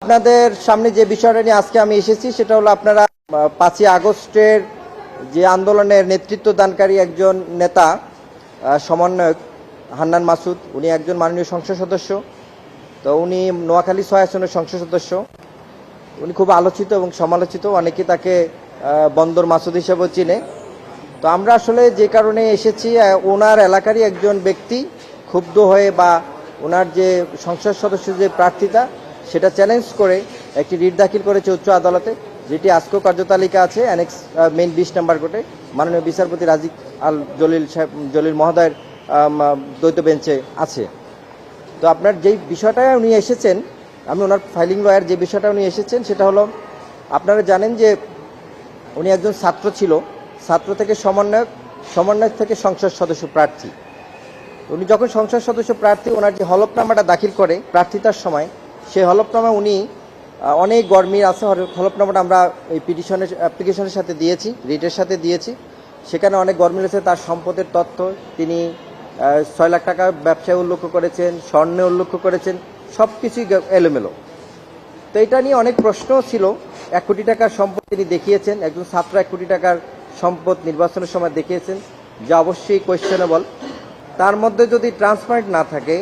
আপনাদের সামনে যে বিষয়টা নিয়ে আজকে আমি এসেছি সেটা হলো আপনারা 5ই আগস্টের যে আন্দোলনের নেতৃত্ব দানকারী একজন নেতা সমন্বয়ক হান্নান মাসুদ, উনি একজন মাননীয় সংসদ সদস্য। তো উনি নোয়াখালী 6 আসনের সংসদ সদস্য। উনি খুব আলোচিত এবং সমালোচিত, অনেকে তাকে বন্দর মাসুদ হিসেবেও চিনে। তো আমরা আসলে যে কারণে এসেছি, ওনার এলাকারই একজন ব্যক্তি ক্ষুব্ধ হয়ে বা ওনার যে সংসদ সদস্য যে প্রার্থিতা সেটা চ্যালেঞ্জ করে একটি রিট দাখিল করেছে উচ্চ আদালতে, যেটি আজকেও কার্যতালিকা আছে অ্যানেক্স মেইন 20 নম্বর কোর্টে মাননীয় বিচারপতি রাজিক আল জলিল মহোদয়ের দ্বৈত বেঞ্চে আছে। তো আপনার যেই বিষয়টা উনি এসেছেন, আমি ওনার ফাইলিং লয়ার, যে বিষয়টা উনি এসেছেন সেটা হলো, আপনারা জানেন যে উনি একজন ছাত্র ছিল, ছাত্র থেকে সমন্বয়ক থেকে সংসদ সদস্য প্রার্থী। উনি যখন সংসদ সদস্য প্রার্থী, ওনার যে হলফনামাটা দাখিল করে প্রার্থিতার সময়, সেই হলফনামা উনি অনেক গরমিল আছে। হলফনামাটা আমরা এই অ্যাপ্লিকেশনের সাথে দিয়েছি, রিটের সাথে দিয়েছি। সেখানে অনেক গরমিল আছে, তার সম্পদের তথ্য। তিনি 6 লাখ টাকা ব্যবসায় উল্লেখ করেছেন, স্বর্ণে উল্লেখ করেছেন, সব কিছুই এলোমেলো। তো এটা নিয়ে অনেক প্রশ্ন ছিল। 1 কোটি টাকার সম্পদ তিনি দেখিয়েছেন, একজন ছাত্র 1 কোটি টাকার সম্পদ নির্বাচনের সময় দেখিয়েছেন, যা অবশ্যই কোয়েশ্চেনেবল। তার মধ্যে যদি ট্রান্সপারেন্ট না থাকে,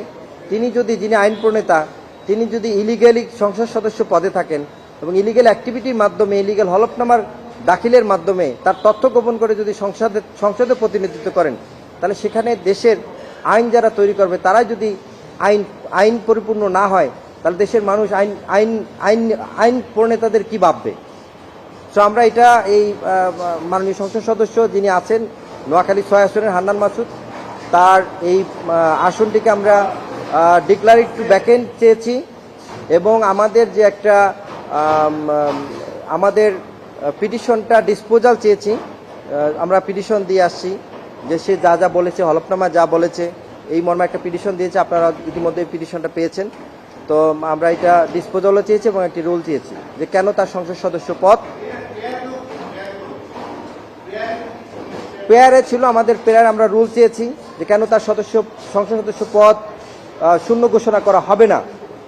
যিনি আইন প্রণেতা, তিনি যদি ইলিগালি সংসদ সদস্য পদে থাকেন এবং ইলিগাল অ্যাক্টিভিটির মাধ্যমে, ইলিগাল হলফনামার দাখিলের মাধ্যমে তার তথ্য গোপন করে যদি সংসদে প্রতিনিধিত্ব করেন, তাহলে সেখানে দেশের আইন যারা তৈরি করবে তারাই যদি আইন পরিপূর্ণ না হয়, তাহলে দেশের মানুষ আইন প্রণেতাদের কি ভাববে? তো আমরা এটা এই মাননীয় সংসদ সদস্য যিনি আছেন নোয়াখালী 6 আসনের হান্নান মাসুদ, তার এই আসনটিকে আমরা ডিক্লারেড টু ভ্যাকেন্ট চেয়েছি এবং আমাদের যে একটা আমাদের পিটিশনটা ডিসপোজাল চেয়েছি। আমরা পিটিশন দিয়ে আসছি যে সে যা বলেছে, হলফনামা যা বলেছে, এই মর্মে একটা পিটিশন দিয়েছে। আপনারা ইতিমধ্যে পিটিশনটা পেয়েছেন। তো আমরা এটা ডিসপোজালও চেয়েছি এবং একটি রুল চেয়েছি যে কেন তার সংসদ সদস্য পদ পেয়ারে ছিল। আমাদের পেয়ার আমরা রুল চেয়েছি যে কেন তার সংসদ সদস্য পদ শূন্য ঘোষণা করা হবে না,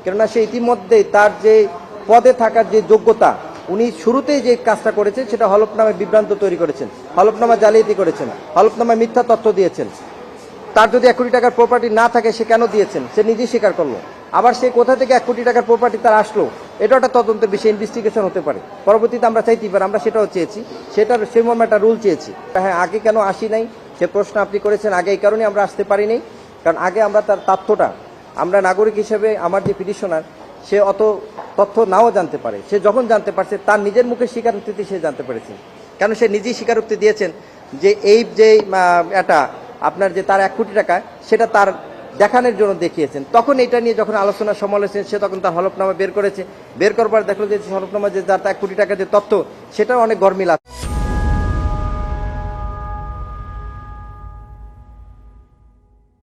কেননা সে ইতিমধ্যেই তার যে পদে থাকার যে যোগ্যতা, উনি শুরুতেই যে কাজটা করেছেন সেটা হলফনামায় বিভ্রান্ত তৈরি করেছেন, হলফনামা জালিয়াতি করেছেন, হলফনামায় মিথ্যা তথ্য দিয়েছেন। তার যদি 1 কোটি টাকার প্রপার্টি না থাকে, সে কেন দিয়েছেন সে নিজেই স্বীকার করলো। আবার সে কোথা থেকে 1 কোটি টাকার প্রপার্টি তার আসলো, এটা একটা তদন্তের বিষয়, ইনভেস্টিগেশন হতে পারে। পরবর্তীতে আমরা চাইতেই পারি, আমরা সেটাও চেয়েছি, সেই মর্মে একটা রুল চেয়েছি। হ্যাঁ, আগে কেন আসি নাই সে প্রশ্ন আপনি করেছেন। আগে এই কারণে আমরা আসতে পারিনি, কারণ আগে আমরা তার তথ্যটা, আমরা নাগরিক হিসেবে আমার যে পিটিশনার, সে অত তথ্য নাও জানতে পারে। সে যখন জানতে পারছে, তার নিজের মুখে স্বীকারোক্তিতে সে জানতে পেরেছে, কারণ সে নিজেই স্বীকারোক্তি দিয়েছেন যে এই যে এটা আপনার যে তার 1 কোটি টাকা, সেটা তার দেখানোর জন্য দেখিয়েছেন। তখন এটা নিয়ে যখন আলোচনা সমালোচনা, সে তখন তার হলফনামা বের করেছে। বের করবার দেখলো যে হলফনামা যে তার 1 কোটি টাকা যে তথ্য, সেটাও অনেক গরমিল আছে।